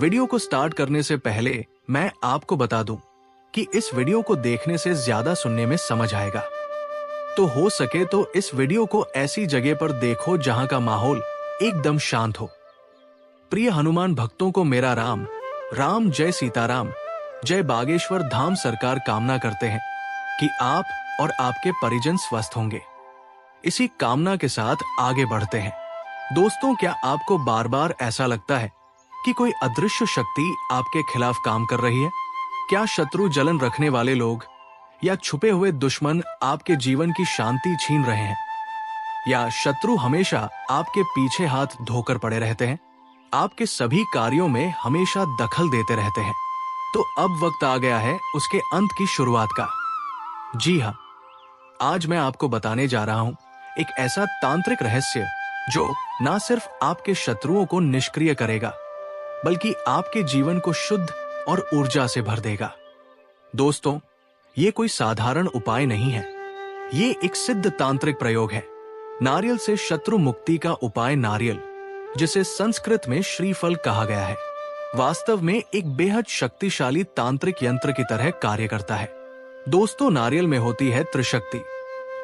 Video को start करने से पहले मैं आपको बता दूं कि इस वीडियो को देखने से ज्यादा सुनने में समझ आएगा, तो हो सके तो इस वीडियो को ऐसी जगह पर देखो जहां का माहौल एकदम शांत हो। प्रिय हनुमान भक्तों को मेरा राम राम जय सीताराम जय बागेश्वर धाम सरकार कामना करते हैं कि आप और आपके परिजन स्वस्थ होंगे। इसी कामना के साथ आगे बढ़ते हैं। दोस्तों, क्या आपको बार बार ऐसा लगता है कि कोई अदृश्य शक्ति आपके खिलाफ काम कर रही है? क्या शत्रु, जलन रखने वाले लोग या छुपे हुए दुश्मन आपके जीवन की शांति छीन रहे हैं? या शत्रु हमेशा आपके पीछे हाथ धोकर पड़े रहते हैं, आपके सभी कार्यों में हमेशा दखल देते रहते हैं? तो अब वक्त आ गया है उसके अंत की शुरुआत का। जी हाँ, आज मैं आपको बताने जा रहा हूं एक ऐसा तांत्रिक रहस्य जो ना सिर्फ आपके शत्रुओं को निष्क्रिय करेगा, बल्कि आपके जीवन को शुद्ध और ऊर्जा से भर देगा। दोस्तों, ये कोई साधारण उपाय नहीं है, ये एक सिद्ध तांत्रिक प्रयोग है। नारियल से शत्रु मुक्ति का उपाय नारियल, जिसे संस्कृत में श्रीफल कहा गया है, वास्तव में एक बेहद शक्तिशाली तांत्रिक यंत्र की तरह कार्य करता है। दोस्तों, नारियल में होती है त्रिशक्ति।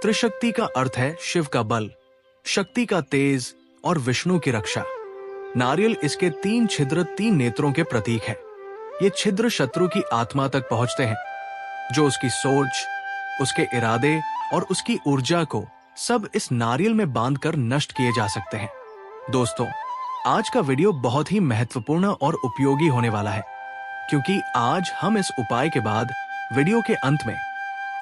त्रिशक्ति का अर्थ है शिव का बल, शक्ति का तेज और विष्णु की रक्षा। नारियल इसके 3 छिद्र 3 नेत्रों के प्रतीक है। ये छिद्र शत्रु की आत्मा तक पहुंचते हैं, जो उसकी सोच, उसके इरादे और उसकी ऊर्जा को सब इस नारियल में बांधकर नष्ट किए जा सकते हैं। दोस्तों, आज का वीडियो बहुत ही महत्वपूर्ण और उपयोगी होने वाला है, क्योंकि आज हम इस उपाय के बाद वीडियो के अंत में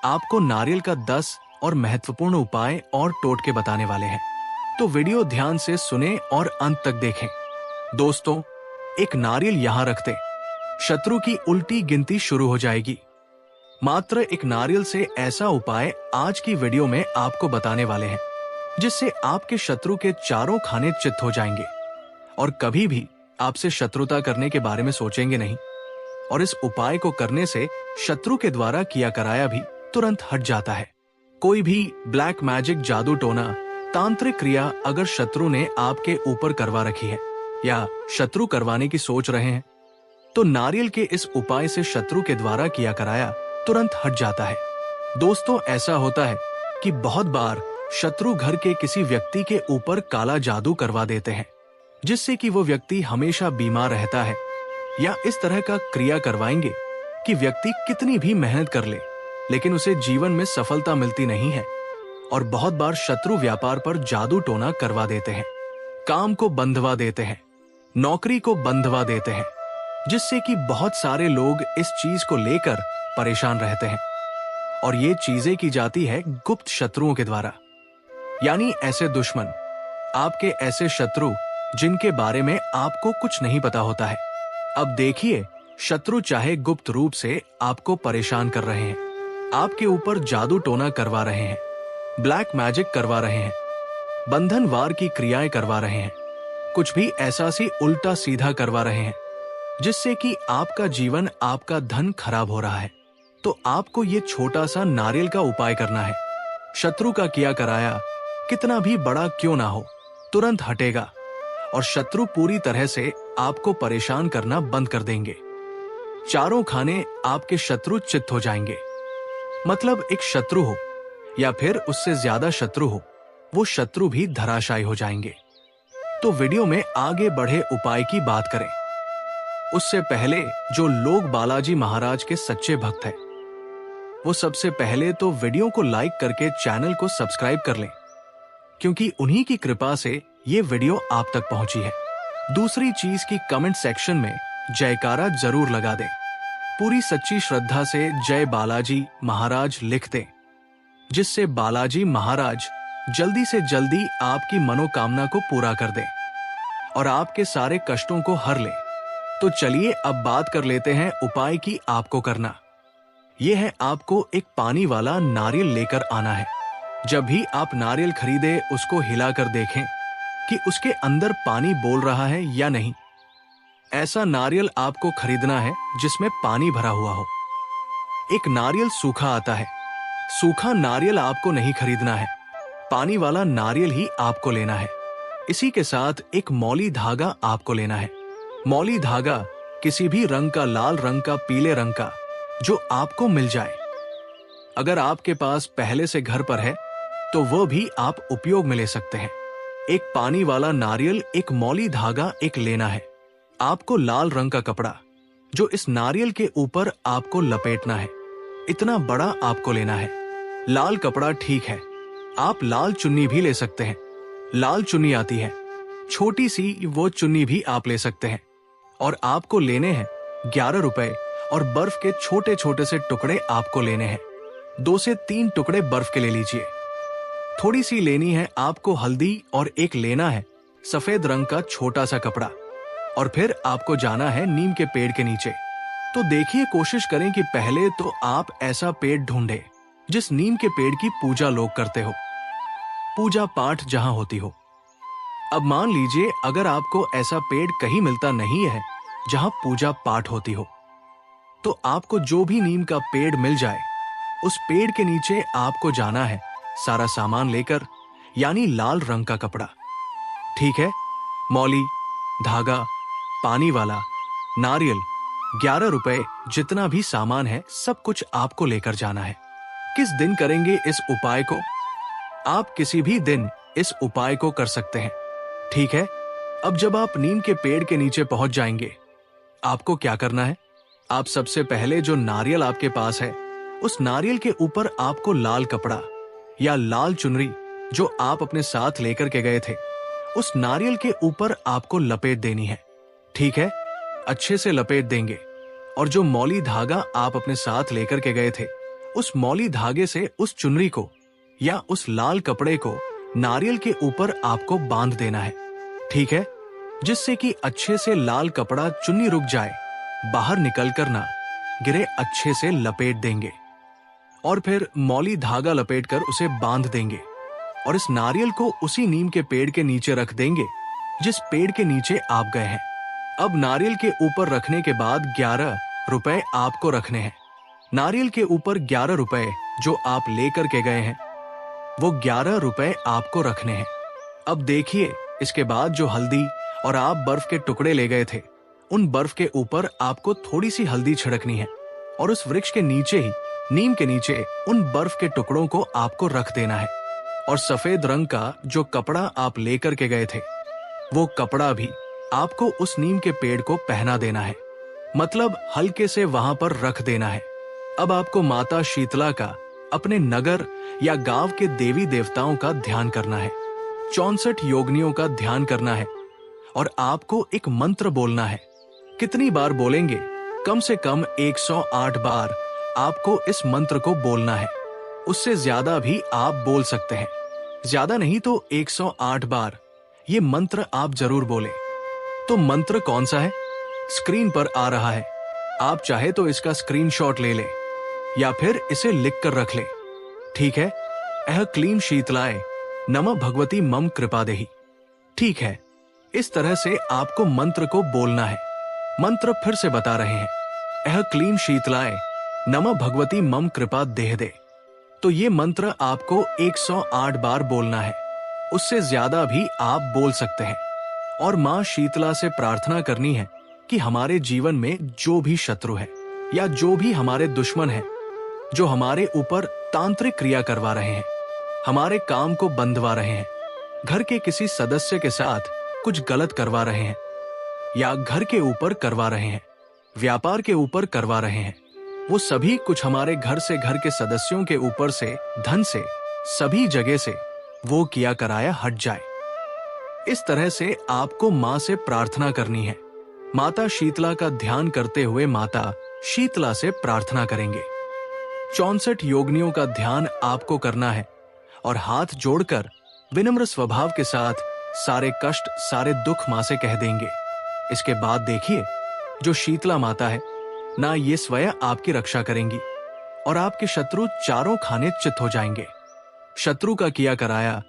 आपको नारियल का 10 और महत्वपूर्ण उपाय और टोटके बताने वाले हैं। तो वीडियो ध्यान से सुने और अंत तक देखें। दोस्तों, एक नारियल यहां रखते, शत्रु की उल्टी गिनती शुरू हो जाएगी। मात्र एक नारियल से ऐसा उपाय आज की वीडियो में आपको बताने वाले हैं, जिससे आपके शत्रु के चारों खाने चित्त हो जाएंगे और कभी भी आपसे शत्रुता करने के बारे में सोचेंगे नहीं। और इस उपाय को करने से शत्रु के द्वारा किया कराया भी तुरंत हट जाता है। कोई भी ब्लैक मैजिक, जादू टोना, तांत्रिक क्रिया अगर शत्रु ने आपके ऊपर करवा रखी है या शत्रु करवाने की सोच रहे हैं, तो नारियल के इस उपाय से शत्रु के द्वारा किया कराया तुरंत हट जाता है। दोस्तों, ऐसा होता है कि बहुत बार शत्रु घर के किसी व्यक्ति के ऊपर काला जादू करवा देते हैं, जिससे कि वो व्यक्ति हमेशा बीमार रहता है, या इस तरह का क्रिया करवाएंगे कि व्यक्ति कितनी भी मेहनत कर ले, लेकिन उसे जीवन में सफलता मिलती नहीं है। और बहुत बार शत्रु व्यापार पर जादू टोना करवा देते हैं, काम को बंधवा देते हैं, नौकरी को बंधवा देते हैं, जिससे कि बहुत सारे लोग इस चीज को लेकर परेशान रहते हैं। और ये चीजें की जाती है गुप्त शत्रुओं के द्वारा, यानी ऐसे दुश्मन, आपके ऐसे शत्रु जिनके बारे में आपको कुछ नहीं पता होता है। अब देखिए, शत्रु चाहे गुप्त रूप से आपको परेशान कर रहे हैं, आपके ऊपर जादू टोना करवा रहे हैं, ब्लैक मैजिक करवा रहे हैं, बंधनवार की क्रियाएं करवा रहे हैं, कुछ भी ऐसा सी उल्टा सीधा करवा रहे हैं, जिससे कि आपका जीवन, आपका धन खराब हो रहा है। तो आपको ये छोटा सा नारियल का उपाय करना है। शत्रु का किया कराया कितना भी बड़ा क्यों ना हो, तुरंत हटेगा और शत्रु पूरी तरह से आपको परेशान करना बंद कर देंगे। चारों खाने आपके शत्रु चित्त हो जाएंगे। मतलब एक शत्रु हो या फिर उससे ज्यादा शत्रु हो, वो शत्रु भी धराशायी हो जाएंगे। तो वीडियो में आगे बढ़े उपाय की बात करें, उससे पहले जो लोग बालाजी महाराज के सच्चे भक्त हैं, वो सबसे पहले तो वीडियो को लाइक करके चैनल को सब्सक्राइब कर लें, क्योंकि उन्हीं की कृपा से ये वीडियो आप तक पहुंची है। दूसरी चीज की कमेंट सेक्शन में जयकारा जरूर लगा दें, पूरी सच्ची श्रद्धा से जय बालाजी महाराज लिख दें, जिससे बालाजी महाराज जल्दी से जल्दी आपकी मनोकामना को पूरा कर दें और आपके सारे कष्टों को हर लें। तो चलिए अब बात कर लेते हैं उपाय की आपको करना। यह है आपको एक पानी वाला नारियल लेकर आना है। जब भी आप नारियल खरीदे, उसको हिलाकर देखें कि उसके अंदर पानी बोल रहा है या नहीं। ऐसा नारियल आपको खरीदना है जिसमें पानी भरा हुआ हो। एक नारियल सूखा आता है, सूखा नारियल आपको नहीं खरीदना है, पानी वाला नारियल ही आपको लेना है। इसी के साथ एक मौली धागा आपको लेना है। मौली धागा किसी भी रंग का, लाल रंग का, पीले रंग का, जो आपको मिल जाए। अगर आपके पास पहले से घर पर है तो वह भी आप उपयोग में ले सकते हैं। एक पानी वाला नारियल, एक मौली धागा एक लेना है। आपको लाल रंग का कपड़ा जो इस नारियल के ऊपर आपको लपेटना है, इतना बड़ा आपको लेना है। लाल कपड़ा ठीक है, आप लाल चुन्नी भी ले सकते हैं। लाल चुन्नी आती है, छोटी सी वो चुन्नी भी आप ले सकते हैं। और आपको लेने हैं 11 रुपए, और बर्फ के छोटे छोटे से टुकड़े आपको लेने हैं। 2 से 3 टुकड़े बर्फ के ले लीजिए। थोड़ी सी लेनी है आपको हल्दी, और एक लेना है सफेद रंग का छोटा सा कपड़ा। और फिर आपको जाना है नीम के पेड़ के नीचे। तो देखिए, कोशिश करें कि पहले तो आप ऐसा पेड़ ढूंढें जिस नीम के पेड़ की पूजा लोग करते हो, पूजा पाठ जहां होती हो। अब मान लीजिए अगर आपको ऐसा पेड़ कहीं मिलता नहीं है जहां पूजा पाठ होती हो, तो आपको जो भी नीम का पेड़ मिल जाए उस पेड़ के नीचे आपको जाना है सारा सामान लेकर, यानी लाल रंग का कपड़ा। ठीक है, मौली, धागा, पानी वाला, नारियल, 11 रुपए, जितना भी सामान है सब कुछ आपको लेकर जाना है। किस दिन करेंगे इस उपाय को? आप किसी भी दिन इस उपाय को कर सकते हैं। ठीक है, अब जब आप नीम के पेड़ के नीचे पहुंच जाएंगे, आपको क्या करना है? आप सबसे पहले जो नारियल आपके पास है, उस नारियल के ऊपर आपको लाल कपड़ा या लाल चुनरी जो आप अपने साथ लेकर के गए थे, उस नारियल के ऊपर आपको लपेट देनी है। ठीक है, अच्छे से लपेट देंगे। और जो मौली धागा आप अपने साथ लेकर के गए थे, उस मौली धागे से उस चुनरी को या उस लाल कपड़े को नारियल के ऊपर आपको बांध देना है। ठीक है, जिससे कि अच्छे से लाल कपड़ा, चुन्नी रुक जाए, बाहर निकल कर ना गिरे, अच्छे से लपेट देंगे। और फिर मौली धागा लपेट कर उसे बांध देंगे और इस नारियल को उसी नीम के पेड़ के नीचे रख देंगे जिस पेड़ के नीचे आप गए हैं। अब नारियल के ऊपर रखने के बाद 11 रुपए आपको रखने हैं। नारियल के ऊपर 11 रुपए जो आप लेकर के गए हैं, वो 11 रुपए आपको रखने हैं। अब देखिए, इसके बाद जो हल्दी और आप बर्फ के टुकड़े ले गए थे, उन बर्फ के ऊपर आपको थोड़ी सी हल्दी छिड़कनी है और उस वृक्ष के नीचे ही, नीम के नीचे, उन बर्फ के टुकड़ों को आपको रख देना है। और सफेद रंग का जो कपड़ा आप लेकर के गए थे, वो कपड़ा भी आपको उस नीम के पेड़ को पहना देना है, मतलब हल्के से वहां पर रख देना है। अब आपको माता शीतला का, अपने नगर या गांव के देवी देवताओं का ध्यान करना है, 64 योगिनियों का ध्यान करना है और आपको एक मंत्र बोलना है। कितनी बार बोलेंगे? कम से कम 108 बार आपको इस मंत्र को बोलना है। उससे ज्यादा भी आप बोल सकते हैं, ज्यादा नहीं तो 108 बार ये मंत्र आप जरूर बोलें। तो मंत्र कौन सा है? स्क्रीन पर आ रहा है, आप चाहे तो इसका स्क्रीनशॉट ले लें या फिर इसे लिख कर रख लें। ठीक है, अह क्लीं शीतलाय नमः भगवती मम कृपादेहि। ठीक है, इस तरह से आपको मंत्र को बोलना है। मंत्र फिर से बता रहे हैं, अह क्लीं शीतलाय नमः भगवती मम कृपा देह दे। तो ये मंत्र आपको 108 बार बोलना है, उससे ज्यादा भी आप बोल सकते हैं। और मां शीतला से प्रार्थना करनी है कि हमारे जीवन में जो भी शत्रु है या जो भी हमारे दुश्मन है, जो हमारे ऊपर तांत्रिक क्रिया करवा रहे हैं, हमारे काम को बंधवा रहे हैं, घर के किसी सदस्य के साथ कुछ गलत करवा रहे हैं या घर के ऊपर करवा रहे हैं, व्यापार के ऊपर करवा रहे हैं, वो सभी कुछ हमारे घर से, घर के सदस्यों के ऊपर से, धन से, सभी जगह से वो किया कराया हट जाए। इस तरह से आपको मां से प्रार्थना करनी है। माता शीतला का ध्यान करते हुए माता शीतला से प्रार्थना करेंगे। 64 योगिनियों का ध्यान आपको करना है और हाथ जोड़कर विनम्र स्वभाव के साथ सारे कष्ट, सारे दुख मां से कह देंगे। इसके बाद देखिए, जो शीतला माता है ना, ये स्वयं आपकी रक्षा करेंगी और आपके शत्रु चारों खाने चित हो जाएंगे। शत्रु का किया कराया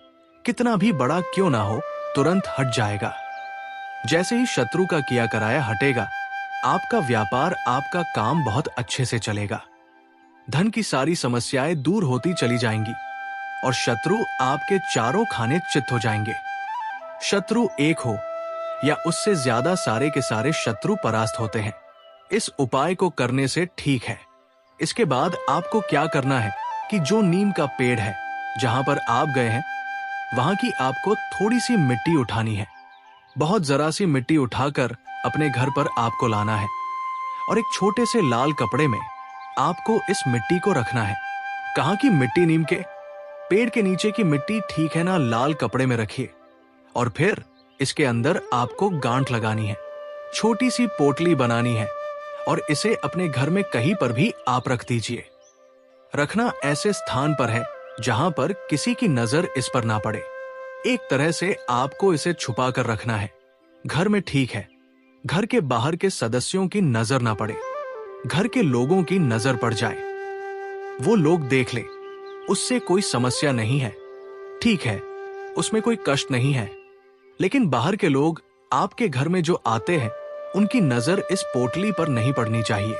कितना भी बड़ा क्यों ना हो, तुरंत हट जाएगा। जैसे ही शत्रु का किया कराया हटेगा, आपका व्यापार, आपका काम बहुत अच्छे से चलेगा। धन की सारी समस्याएं दूर होती चली जाएंगी और शत्रु आपके चारों खाने चित हो जाएंगे। शत्रु एक हो या उससे ज्यादा, सारे के सारे शत्रु परास्त होते हैं। इस उपाय को करने से ठीक है। इसके बाद आपको क्या करना है कि जो नीम का पेड़ है जहां पर आप गए हैं, वहां की आपको थोड़ी सी मिट्टी उठानी है। बहुत जरा सी मिट्टी उठाकर अपने घर पर आपको लाना है और एक छोटे से लाल कपड़े में आपको इस मिट्टी को रखना है। कहाँ की मिट्टी? नीम के पेड़ के नीचे की मिट्टी, ठीक है ना? लाल कपड़े में रखिए और फिर इसके अंदर आपको गांठ लगानी है, छोटी सी पोटली बनानी है और इसे अपने घर में कहीं पर भी आप रख दीजिए। रखना ऐसे स्थान पर है जहां पर किसी की नजर इस पर ना पड़े। एक तरह से आपको इसे छुपा कर रखना है। घर में ठीक है, घर के बाहर के सदस्यों की नजर ना पड़े। घर के लोगों की नजर पड़ जाए, वो लोग देख ले, उससे कोई समस्या नहीं है, ठीक है, उसमें कोई कष्ट नहीं है। लेकिन बाहर के लोग आपके घर में जो आते हैं, उनकी नजर इस पोटली पर नहीं पड़नी चाहिए।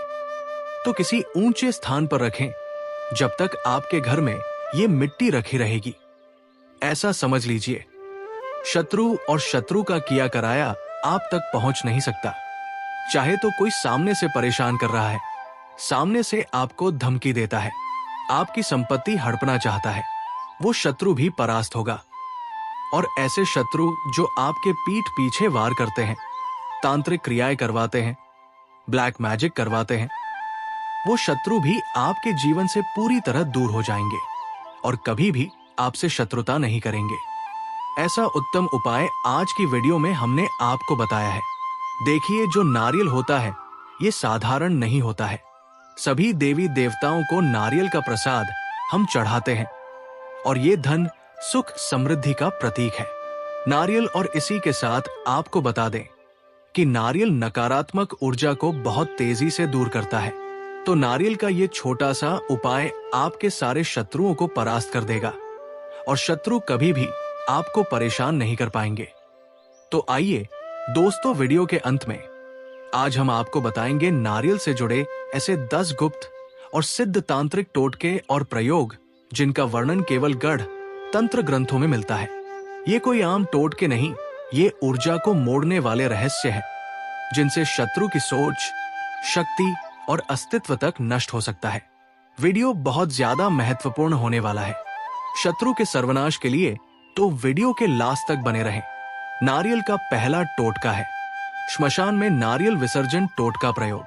तो किसी ऊंचे स्थान पर रखें जब तक आपके घर में ये मिट्टी रखी रहेगी। ऐसा समझ लीजिए, शत्रु और शत्रु का किया कराया आप तक पहुंच नहीं सकता। चाहे तो कोई सामने से परेशान कर रहा है, सामने से आपको धमकी देता है, आपकी संपत्ति हड़पना चाहता है, वो शत्रु भी परास्त होगा। और ऐसे शत्रु जो आपके पीठ पीछे वार करते हैं, तांत्रिक क्रियाएं करवाते हैं, ब्लैक मैजिक करवाते हैं, वो शत्रु भी आपके जीवन से पूरी तरह दूर हो जाएंगे और कभी भी आपसे शत्रुता नहीं करेंगे। ऐसा उत्तम उपाय आज की वीडियो में हमने आपको बताया है। देखिए, जो नारियल होता है ये साधारण नहीं होता है। सभी देवी देवताओं को नारियल का प्रसाद हम चढ़ाते हैं और ये धन, सुख, समृद्धि का प्रतीक है। नारियल, और इसी के साथ आपको बता दें कि नारियल नकारात्मक ऊर्जा को बहुत तेजी से दूर करता है। तो नारियल का ये छोटा सा उपाय आपके सारे शत्रुओं को परास्त कर देगा और शत्रु कभी भी आपको परेशान नहीं कर पाएंगे। तो आइए दोस्तों, वीडियो के अंत में आज हम आपको बताएंगे नारियल से जुड़े ऐसे 10 गुप्त और सिद्ध तांत्रिक टोटके और प्रयोग जिनका वर्णन केवल गढ़ तंत्र ग्रंथों में मिलता है। ये कोई आम टोटके नहीं, ये ऊर्जा को मोड़ने वाले रहस्य हैं जिनसे शत्रु की सोच, शक्ति और अस्तित्व तक नष्ट हो सकता है। वीडियो बहुत ज्यादा महत्वपूर्ण होने वाला है। शत्रु के सर्वनाश के लिए तो वीडियो के लास्ट तक बने रहें। नारियल का पहला टोटका है श्मशान में नारियल विसर्जन टोटका प्रयोग।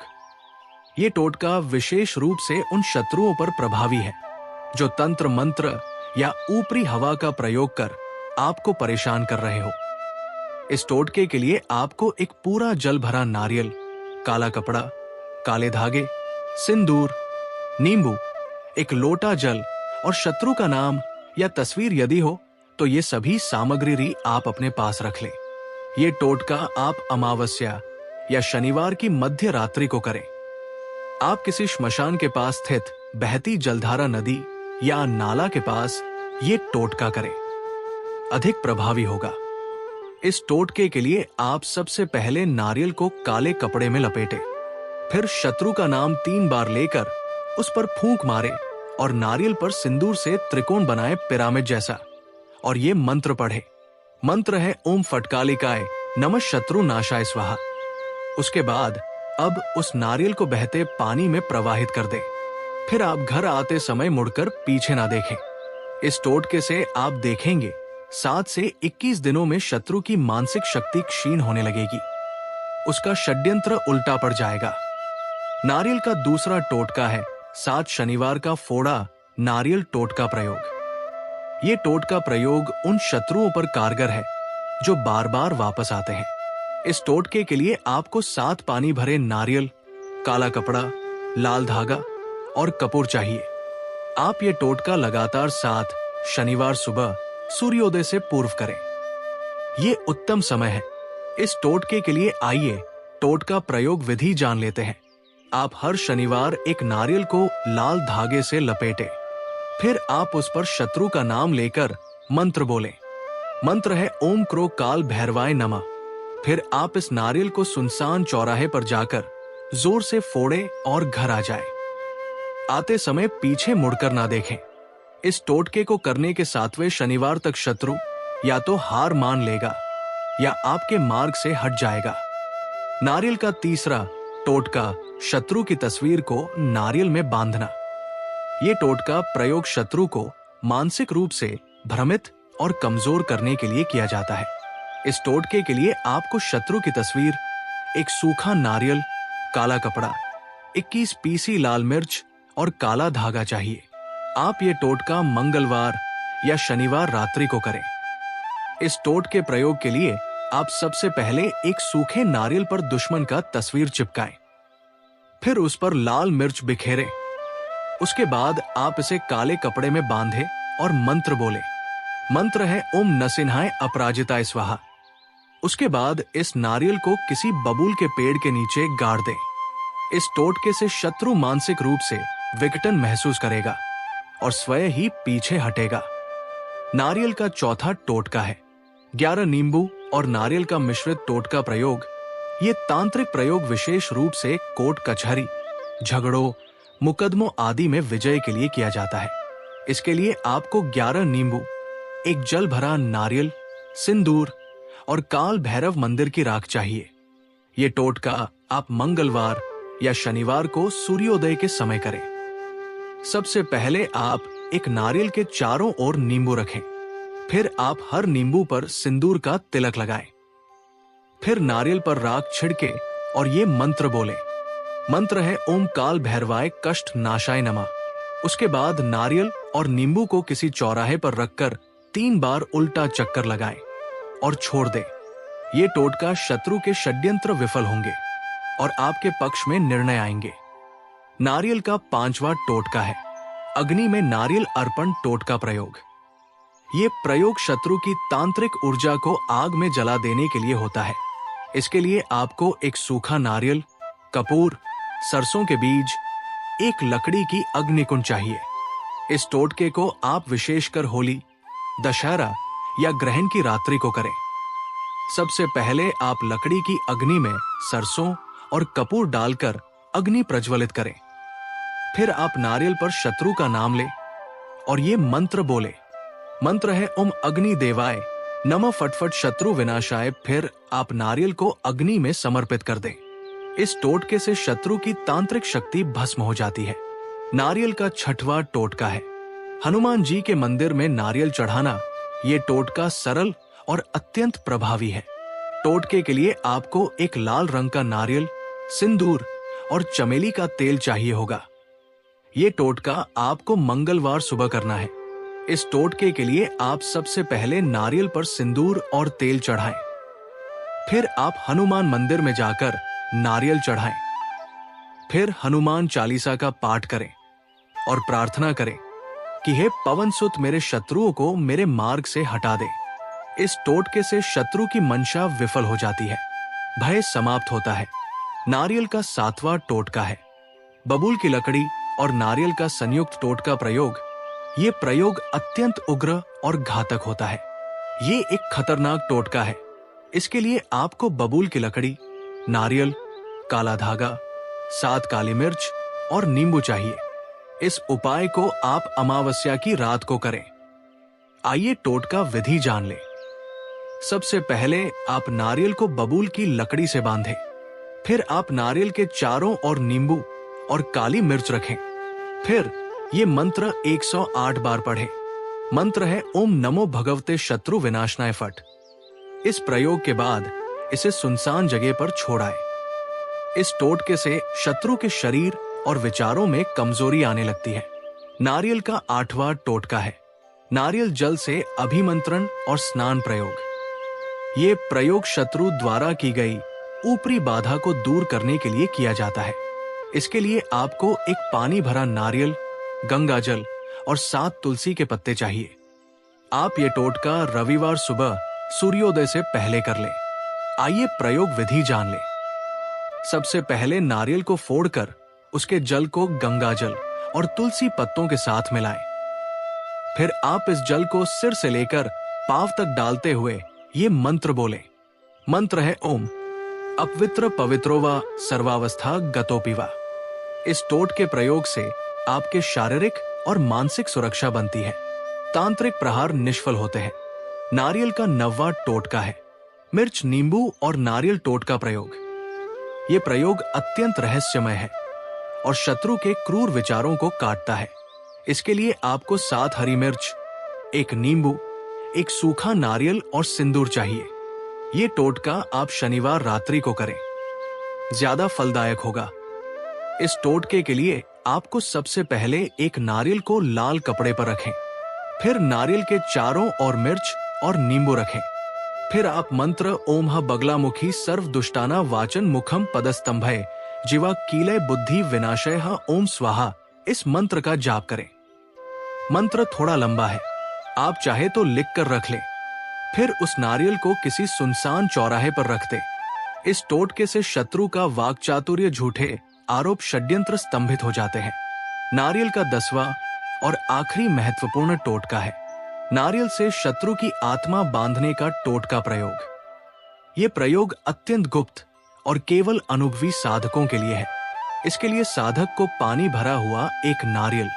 ये टोटका विशेष रूप से उन शत्रुओं पर प्रभावी है जो तंत्र मंत्र या ऊपरी हवा का प्रयोग कर आपको परेशान कर रहे हो। इस टोटके के लिए आपको एक पूरा जल भरा नारियल, काला कपड़ा, काले धागे, सिंदूर, नींबू, एक लोटा जल और शत्रु का नाम या तस्वीर यदि हो तो ये सभी सामग्री आप अपने पास रख लें। ये टोटका आप अमावस्या या शनिवार की मध्य रात्रि को करें। आप किसी श्मशान के पास स्थित बहती जलधारा नदी या नाला के पास ये टोटका करें, अधिक प्रभावी होगा। इस टोटके के लिए आप सबसे पहले नारियल को काले कपड़े में लपेटे, फिर शत्रु का नाम 3 बार लेकर उस पर फूंक मारे और नारियल पर सिंदूर से त्रिकोण बनाए पिरामिड जैसा, और ये मंत्र पढ़े। मंत्र है ओम फटकालिकाय नमः शत्रु नाशाय स्वाहा। उसके बाद अब उस नारियल को बहते पानी में प्रवाहित कर दे। फिर आप घर आते समय मुड़कर पीछे ना देखें। इस टोटके से आप देखेंगे 7 से 21 दिनों में शत्रु की मानसिक शक्ति क्षीण होने लगेगी, उसका षड्यंत्र उल्टा पड़ जाएगा। नारियल का दूसरा टोटका है 7 शनिवार का फोड़ा नारियल टोटका प्रयोग। ये टोटका प्रयोग उन शत्रुओं पर कारगर है जो बार बार वापस आते हैं। इस टोटके के लिए आपको 7 पानी भरे नारियल, काला कपड़ा, लाल धागा और कपूर चाहिए। आप ये टोटका लगातार 7 शनिवार सुबह सूर्योदय से पूर्व करें। ये उत्तम समय है। इस टोटके के लिए आइए टोटका प्रयोग विधि जान लेते हैं। आप हर शनिवार एक नारियल को लाल धागे से लपेटे, फिर आप उस पर शत्रु का नाम लेकर मंत्र बोलें। मंत्र है ओम क्रो काल भैरवाय नमः। फिर आप इस नारियल को सुनसान चौराहे पर जाकर जोर से फोड़े और घर आ जाए। आते समय पीछे मुड़कर ना देखें। इस टोटके को करने के 7वें शनिवार तक शत्रु या तो हार मान लेगा या आपके मार्ग से हट जाएगा। नारियल का तीसरा टोटका शत्रु की तस्वीर को नारियल में बांधना। ये टोटका प्रयोग शत्रु को मानसिक रूप से भ्रमित और कमजोर करने के लिए किया जाता है। इस टोटके के लिए आपको शत्रु की तस्वीर, एक सूखा नारियल, काला कपड़ा, 21 पीसी लाल मिर्च और काला धागा चाहिए। आप ये टोटका मंगलवार या शनिवार रात्रि को करें। इस टोटके प्रयोग के लिए आप सबसे पहले एक सूखे नारियल पर दुश्मन का तस्वीर चिपकाएं, फिर उस पर लाल मिर्च बिखेरें। उसके बाद आप इसे काले कपड़े में बांधें और मंत्र बोलें। मंत्र है ओम नसिन्हाय अपराजिताय स्वाहा। उसके बाद इस नारियल को किसी बबूल के पेड़ के नीचे गाड़ दें। इस टोटके से शत्रु मानसिक रूप से विघटन महसूस करेगा और स्वयं ही पीछे हटेगा। नारियल का चौथा टोटका है 11 नींबू और नारियल का मिश्रित टोटका प्रयोग। ये तांत्रिक प्रयोग विशेष रूप से कोर्ट कचहरी, झगड़ों, मुकदमों आदि में विजय के लिए किया जाता है। इसके लिए आपको 11 नींबू, एक जल भरा नारियल, सिंदूर और काल भैरव मंदिर की राख चाहिए। ये टोटका आप मंगलवार या शनिवार को सूर्योदय के समय करें। सबसे पहले आप एक नारियल के चारों ओर नींबू रखें, फिर आप हर नींबू पर सिंदूर का तिलक लगाएं। फिर नारियल पर राख छिड़के और ये मंत्र बोलें। मंत्र है ओम काल भैरवाय कष्ट नाशाय नमः। उसके बाद नारियल और नींबू को किसी चौराहे पर रखकर 3 बार उल्टा चक्कर लगाएं और छोड़ दें। ये टोटका शत्रु के षड्यंत्र विफल होंगे और आपके पक्ष में निर्णय आएंगे। नारियल का 5वां टोटका है अग्नि में नारियल अर्पण टोटका प्रयोग। ये प्रयोग शत्रु की तांत्रिक ऊर्जा को आग में जला देने के लिए होता है। इसके लिए आपको एक सूखा नारियल, कपूर, सरसों के बीज, एक लकड़ी की अग्निकुंड चाहिए। इस टोटके को आप विशेषकर होली, दशहरा या ग्रहण की रात्रि को करें। सबसे पहले आप लकड़ी की अग्नि में सरसों और कपूर डालकर अग्नि प्रज्वलित करें। फिर आप नारियल पर शत्रु का नाम लें और ये मंत्र बोले। मंत्र है ओम अग्नि देवाय नमः फटफट शत्रु विनाशाय। फिर आप नारियल को अग्नि में समर्पित कर दें। इस टोटके से शत्रु की तांत्रिक शक्ति भस्म हो जाती है। नारियल का 6वां टोटका है हनुमान जी के मंदिर में नारियल चढ़ाना। ये टोटका सरल और अत्यंत प्रभावी है। टोटके के लिए आपको एक लाल रंग का नारियल, सिंदूर और चमेली का तेल चाहिए होगा। ये टोटका आपको मंगलवार सुबह करना है। इस टोटके के लिए आप सबसे पहले नारियल पर सिंदूर और तेल चढ़ाएं। फिर आप हनुमान मंदिर में जाकर नारियल चढ़ाएं। फिर हनुमान चालीसा का पाठ करें और प्रार्थना करें कि हे पवन सुत मेरे शत्रुओं को मेरे मार्ग से हटा दे। इस टोटके से शत्रु की मंशा विफल हो जाती है, भय समाप्त होता है। नारियल का 7वां टोटका है बबूल की लकड़ी और नारियल का संयुक्त टोटका प्रयोग। ये प्रयोग अत्यंत उग्र और घातक होता है। ये एक खतरनाक टोटका है। इसके लिए आपको बबूल की लकड़ी, नारियल, काला धागा, 7 काली मिर्च और नींबू चाहिए। इस उपाय को आप अमावस्या की रात को करें। आइए टोटका विधि जान लें। सबसे पहले आप नारियल को बबूल की लकड़ी से बांधें। फिर आप नारियल के चारों ओर नींबू और काली मिर्च रखें। फिर ये मंत्र 108 बार पढ़ें। मंत्र है ओम नमो भगवते शत्रु विनाशनाय फट। इस प्रयोग के बाद इसे सुनसान जगह पर छोड़ आए। इस टोटके से शत्रु के शरीर और विचारों में कमजोरी आने लगती है। नारियल का 8वां टोटका है नारियल जल से अभिमंत्रण और स्नान प्रयोग। ये प्रयोग शत्रु द्वारा की गई ऊपरी बाधा को दूर करने के लिए किया जाता है। इसके लिए आपको एक पानी भरा नारियल, गंगा जल और 7 तुलसी के पत्ते चाहिए। आप ये टोटका रविवार सुबह सूर्योदय से पहले कर लें। आइए प्रयोग विधि जान लें। सबसे पहले नारियल को फोड़कर उसके जल को गंगा जल और तुलसी पत्तों के साथ मिलाएं। फिर आप इस जल को सिर से लेकर पांव तक डालते हुए ये मंत्र बोलें। मंत्र है ओम अपवित्र पवित्रोवा सर्वावस्था गतोपिवा। इस टोटके प्रयोग से आपके शारीरिक और मानसिक सुरक्षा बनती है। तांत्रिक प्रहार निष्फल होते हैं। नारियल का 9वां टोटका है मिर्च, नींबू और नारियल टोटका प्रयोग। ये प्रयोग अत्यंत रहस्यमय है और शत्रु के क्रूर विचारों को काटता है। इसके लिए आपको 7 हरी मिर्च, 1 नींबू, 1 सूखा नारियल और सिंदूर चाहिए। ये टोटका आप शनिवार रात्रि को करें, ज्यादा फलदायक होगा। इस टोटके के लिए आपको सबसे पहले एक नारियल को लाल कपड़े पर रखें, फिर नारियल के चारों ओर मिर्च और नींबू रखें। फिर आप मंत्र ओम ह बगलामुखी सर्व दुष्टाना वाचन मुखम पदस्तंभय जीवा कीलय बुद्धि विनाशय ओम स्वाहा इस मंत्र का जाप करें। मंत्र थोड़ा लंबा है, आप चाहे तो लिख कर रख लें। फिर उस नारियल को किसी सुनसान चौराहे पर रख दें। इस टोटके से शत्रु का वाक्चातुर्य, झूठे आरोप, षड्यंत्र स्तंभित हो जाते हैं। नारियल का 10वां और आखिरी महत्वपूर्ण टोटका है नारियल से शत्रु की आत्मा बांधने का टोटका प्रयोग। ये प्रयोग अत्यंत गुप्त और केवल अनुभवी साधकों के लिए है। इसके लिए साधक को पानी भरा हुआ एक नारियल,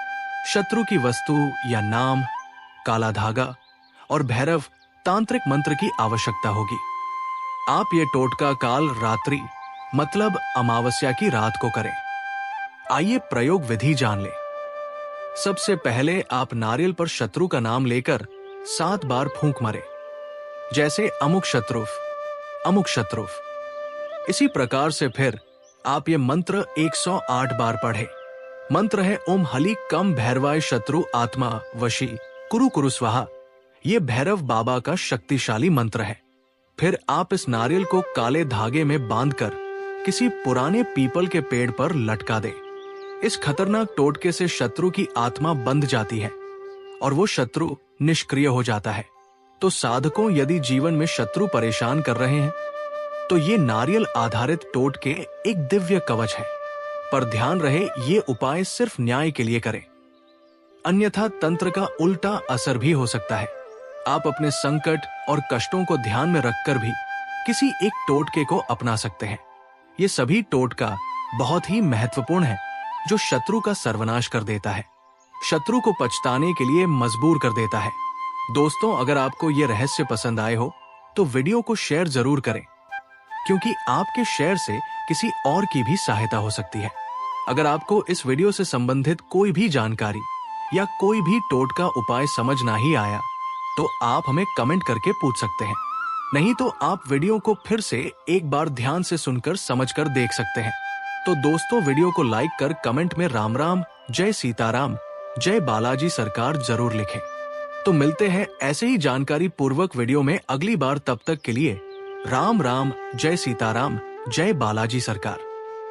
शत्रु की वस्तु या नाम, काला धागा और भैरव तांत्रिक मंत्र की आवश्यकता होगी। आप ये टोटका काल रात्रि मतलब अमावस्या की रात को करें। आइए प्रयोग विधि जान लें। सबसे पहले आप नारियल पर शत्रु का नाम लेकर 7 बार फूंक मारें, जैसे अमुक शत्रुफ, अमुक शत्रुफ। इसी प्रकार से फिर आप ये मंत्र 108 बार पढ़ें। मंत्र है ओम हली कम भैरवाय शत्रु आत्मा वशी कुरु कुरु स्वाहा। ये भैरव बाबा का शक्तिशाली मंत्र है। फिर आप इस नारियल को काले धागे में बांधकर किसी पुराने पीपल के पेड़ पर लटका दें। इस खतरनाक टोटके से शत्रु की आत्मा बंध जाती है और वो शत्रु निष्क्रिय हो जाता है। तो साधकों, यदि जीवन में शत्रु परेशान कर रहे हैं तो ये नारियल आधारित टोटके एक दिव्य कवच है। पर ध्यान रहे, ये उपाय सिर्फ न्याय के लिए करें, अन्यथा तंत्र का उल्टा असर भी हो सकता है। आप अपने संकट और कष्टों को ध्यान में रखकर भी किसी एक टोटके को अपना सकते हैं। ये सभी टोटका बहुत ही महत्वपूर्ण है जो शत्रु का सर्वनाश कर देता है, शत्रु को पछताने के लिए मजबूर कर देता है। दोस्तों, अगर आपको ये रहस्य पसंद आए हो तो वीडियो को शेयर जरूर करें, क्योंकि आपके शेयर से किसी और की भी सहायता हो सकती है। अगर आपको इस वीडियो से संबंधित कोई भी जानकारी या कोई भी टोटका उपाय समझ ना ही आया तो आप हमें कमेंट करके पूछ सकते हैं। नहीं तो आप वीडियो को फिर से एक बार ध्यान से सुनकर समझकर देख सकते हैं। तो दोस्तों, वीडियो को लाइक कर कमेंट में राम राम, जय सीताराम, जय बालाजी सरकार जरूर लिखें। तो मिलते हैं ऐसे ही जानकारी पूर्वक वीडियो में अगली बार। तब तक के लिए राम राम, जय सीताराम, जय बालाजी सरकार।